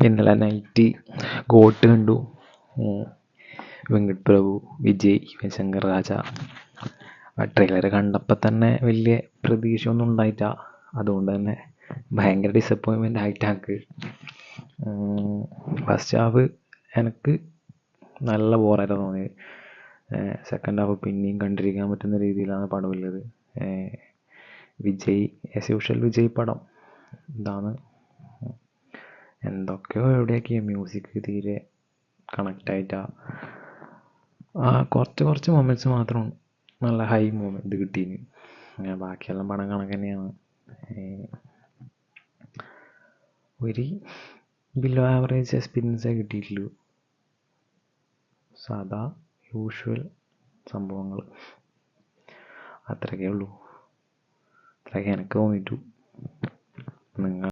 ഇന്നലെ night got കണ്ടു. വെങ്കട് പ്രഭു, വിജയ്, ശങ്കർ രാജ. Trailer കണ്ടപ്പോൾ തന്നെ വലിയ പ്രതീക്ഷ ഒന്നും ഉണ്ടായിട്ട. അതുകൊണ്ട് തന്നെ ഭയങ്കര ഡിസപ്പോയിൻമെൻ്റ് ആയിട്ട് എനിക്ക് ഫസ്റ്റ് ഹാഫ് എനിക്ക് നല്ല ബോറായിട്ട് തോന്നിയത്. സെക്കൻഡ് ഹാഫ് പിന്നെയും കണ്ടിരിക്കാൻ പറ്റുന്ന രീതിയിലാണ് പടമുള്ളത്. വിജയ് ആസ് യൂഷ്വൽ വിജയ് പടം ഇതാണ്. എന്തൊക്കെയോ എവിടെയൊക്കെയോ മ്യൂസിക് തീരെ കണക്റ്റായിട്ടാ. കുറച്ച് മൊമെൻറ്റ്സ് മാത്രം നല്ല ഹൈ മൊമെൻറ്റ് കിട്ടീന്. ബാക്കിയെല്ലാം പടം കണക്ക് തന്നെയാണ്. ഒരു ബിലോ ആവറേജ് എക്സ്പീരിയൻസേ കിട്ടിയിട്ടുള്ളൂ. സാധാ യൂഷ്വൽ സംഭവങ്ങൾ അത്രയൊക്കെ ഉള്ളൂ. അത്രയൊക്കെ എനിക്ക് തോന്നിയിട്ടു. നിങ്ങൾ